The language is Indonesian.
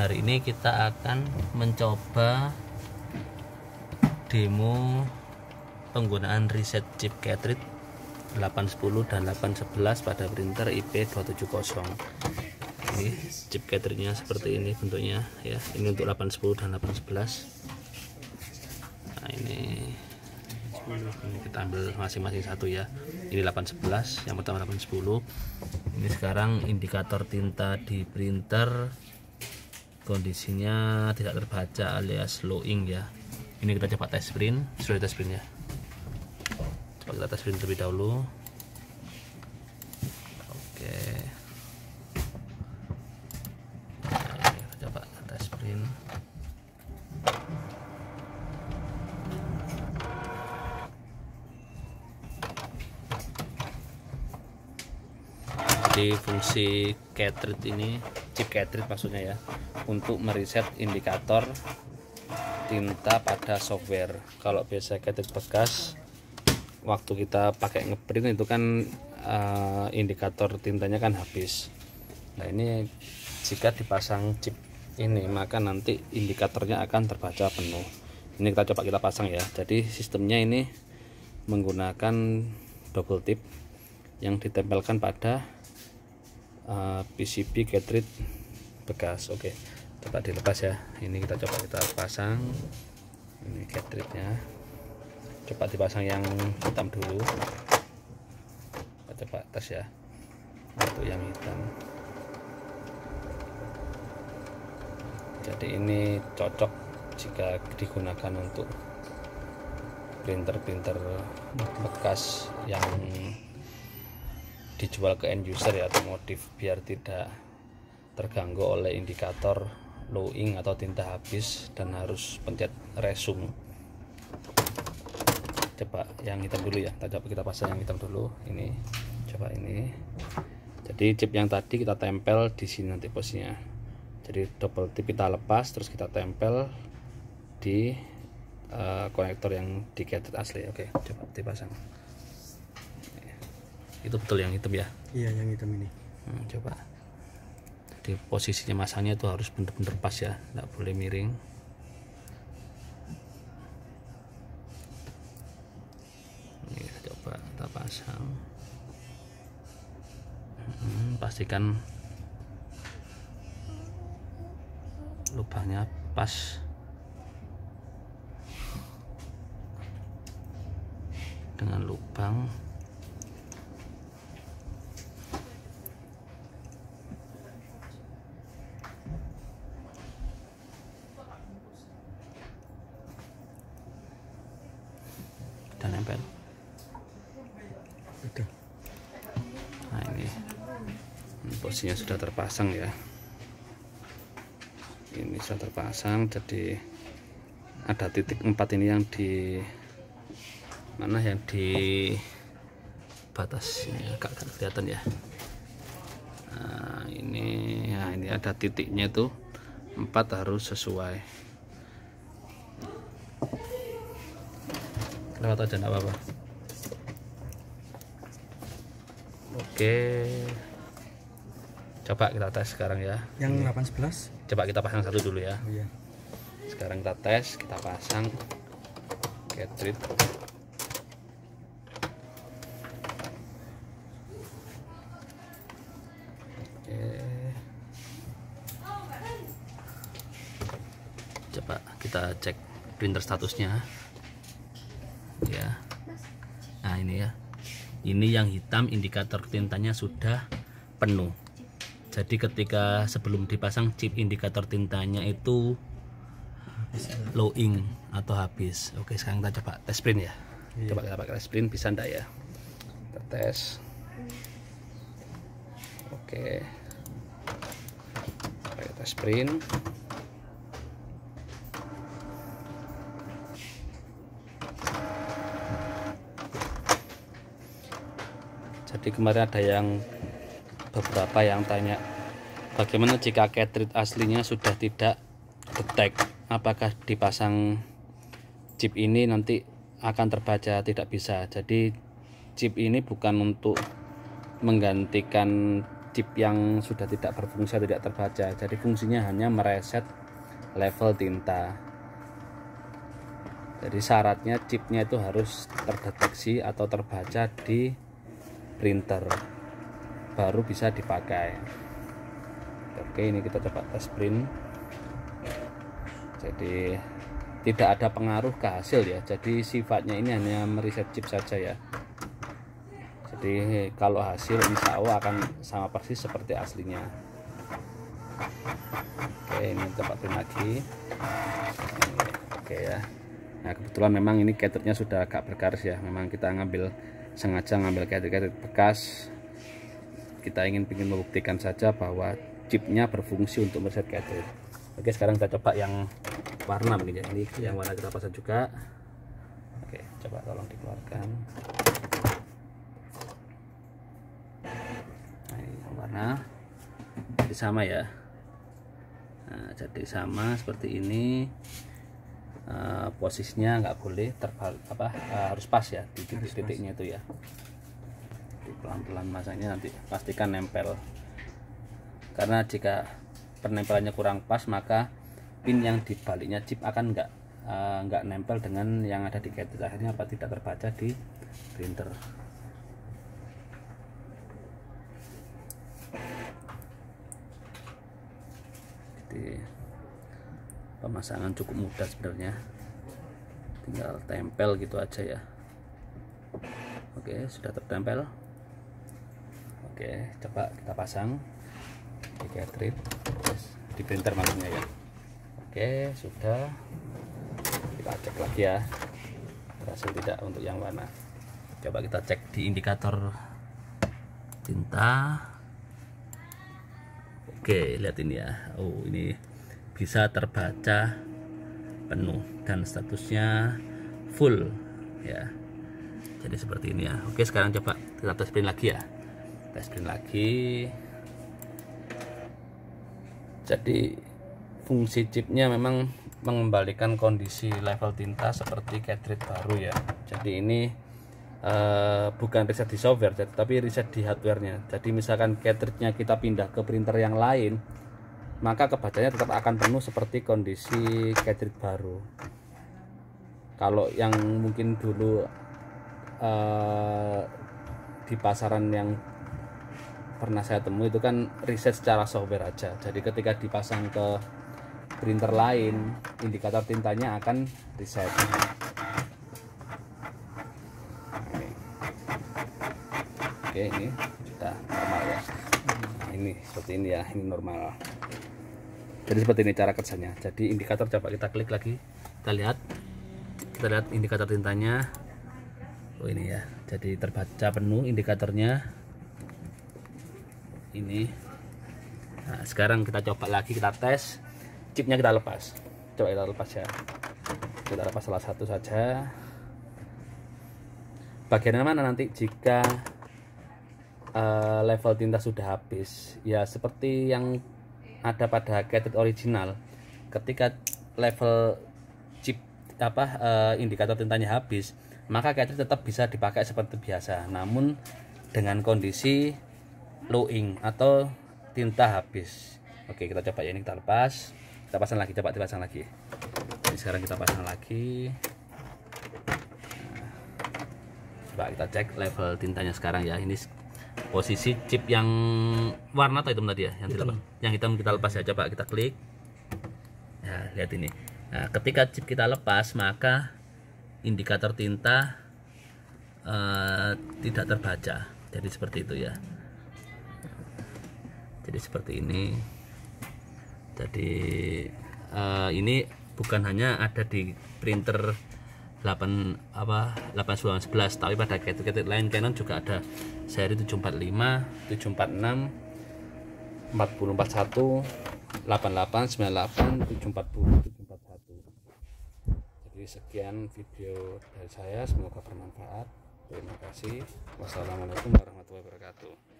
Hari ini kita akan mencoba demo penggunaan reset chip cartridge 810 dan 811 pada printer IP270. Ini chip cartridge-nya seperti ini bentuknya ya. Ini untuk 810 dan 811. Nah, ini kita ambil masing-masing satu ya. Ini 811, yang pertama 810. Ini sekarang indikator tinta di printer kondisinya tidak terbaca alias low ink ya. Ini kita coba tes print, sudah tes print ya. Coba kita tes print terlebih dahulu. Oke. Nah, ini kita coba tes print. Jadi fungsi cartridge ini, chip cartridge maksudnya ya, untuk mereset indikator tinta pada software. Kalau biasa cartridge bekas, waktu kita pakai ngeprint itu kan indikator tintanya kan habis. Nah ini jika dipasang chip ini, maka nanti indikatornya akan terbaca penuh. Ini kita coba kita pasang ya. Jadi sistemnya ini menggunakan double tip yang ditempelkan pada PCB cartridge bekas. Oke, coba dilepas ya. Ini kita coba kita pasang. Ini cartridge-nya. Coba dipasang yang hitam dulu. Kita coba tes ya. Untuk yang hitam. Jadi ini cocok jika digunakan untuk printer-printer bekas yang dijual ke end user ya, otomotif, biar tidak terganggu oleh indikator low ink atau tinta habis dan harus pencet resume. Coba yang hitam dulu ya, kita pasang yang hitam dulu. Ini coba ini. Jadi chip yang tadi kita tempel di sini nanti posisinya. Jadi double tip kita lepas, terus kita tempel di konektor yang di cartridge asli. Oke, coba dipasang. Itu betul yang hitam ya? Iya, yang hitam ini. Coba. Jadi posisinya masangnya itu harus bener-bener pas ya, nggak boleh miring. Ini kita coba kita pasang. Pastikan lubangnya pas. Dengan lubang dan nempel. Udah. Nah ini posisinya sudah terpasang ya. Ini sudah terpasang, jadi ada titik 4 ini yang di mana, yang di batas ini agak kelihatan ya. Nah ini ada titiknya itu 4 harus sesuai. Lewat aja nggak apa-apa. Oke, coba kita tes sekarang ya. Yang 811 coba kita pasang satu dulu ya. iya. Sekarang kita tes, kita pasang cartridge. Oke, coba kita cek printer statusnya ya. Nah ini ya, ini yang hitam indikator tintanya sudah penuh. Jadi ketika sebelum dipasang chip, indikator tintanya itu low ink atau habis. Oke, sekarang kita coba tes print ya. Iya. Coba kita pakai tes print, bisa ndak ya? Kita tes. Oke, pakai tes print. Jadi kemarin ada yang beberapa yang tanya bagaimana jika cartridge aslinya sudah tidak detect, apakah dipasang chip ini nanti akan terbaca? Tidak bisa. Jadi chip ini bukan untuk menggantikan chip yang sudah tidak berfungsi, tidak terbaca. Jadi fungsinya hanya mereset level tinta. Jadi syaratnya chipnya itu harus terdeteksi atau terbaca di printer baru bisa dipakai. Oke, ini kita coba tes print. Jadi tidak ada pengaruh ke hasil ya. Jadi sifatnya ini hanya mereset chip saja ya. Jadi kalau hasil insya Allah akan sama persis seperti aslinya. Oke, ini coba print lagi. Oke ya. Nah kebetulan memang ini cartridge-nya sudah agak bergaris ya. Memang kita sengaja ngambil cartridge bekas. Kita ingin membuktikan saja bahwa chipnya berfungsi untuk mereset cartridge. Oke, sekarang kita coba yang warna begini ya. Ini yang warna kita pasang juga. Oke, coba tolong dikeluarkan. Warna jadi sama ya. Nah, jadi sama seperti ini. Posisinya nggak boleh harus pas ya di titik-titiknya itu ya. Pelan-pelan masangnya, nanti pastikan nempel. Karena jika penempelannya kurang pas, maka pin yang di baliknya chip akan nggak nempel dengan yang ada di cartridge. Akhirnya tidak terbaca di printer. Jadi pemasangan cukup mudah sebenarnya, tinggal tempel gitu aja ya. Oke, sudah tertempel. Oke, coba kita pasang di cartridge, di printer maksudnya ya. Oke, sudah. Kita cek lagi ya, berhasil tidak untuk yang warna. Coba kita cek di indikator tinta. Oke, lihat ini ya. Oh, ini bisa terbaca penuh dan statusnya full ya. Jadi seperti ini ya. Oke, sekarang coba kita tes print lagi ya. Tes print lagi. Jadi fungsi chipnya memang mengembalikan kondisi level tinta seperti cartridge baru ya. Jadi ini bukan riset di software, tapi riset di hardwarenya. Jadi misalkan cartridge-nya kita pindah ke printer yang lain, maka kebacanya tetap akan penuh seperti kondisi cartridge baru. Kalau yang mungkin dulu di pasaran yang pernah saya temui itu kan riset secara software aja. Jadi ketika dipasang ke printer lain, indikator tintanya akan reset. Oke, ini sudah normal ya. Nah, ini seperti ini ya, ini normal. Jadi seperti ini cara kerjanya. Jadi indikator coba kita klik lagi, kita lihat indikator tintanya. Oh ini ya, jadi terbaca penuh indikatornya. Ini. Nah, sekarang kita coba lagi, kita tes. Chipnya kita lepas. Coba kita lepas ya. Kita lepas salah satu saja. Bagian mana nanti jika level tinta sudah habis ya, seperti yang ada pada cartridge original. Ketika level chip indikator tintanya habis, maka cartridge tetap bisa dipakai seperti biasa, namun dengan kondisi low ink atau tinta habis. Oke, kita coba ya, ini kita lepas, kita pasang lagi, coba dipasang lagi. Jadi sekarang kita pasang lagi. Coba kita cek level tintanya sekarang ya. Ini posisi chip yang warna atau hitam tadi ya, yang hitam kita lepas ya. Coba kita klik ya, lihat ini. Nah, ketika chip kita lepas, maka indikator tinta tidak terbaca. Jadi seperti itu ya. Jadi seperti ini. Jadi ini bukan hanya ada di printer 811, tapi pada cartridge lain Canon juga ada seri 745, 746, 4041, 88, 98, 740, 741. Jadi sekian video dari saya, semoga bermanfaat. Terima kasih. Wassalamualaikum warahmatullahi wabarakatuh.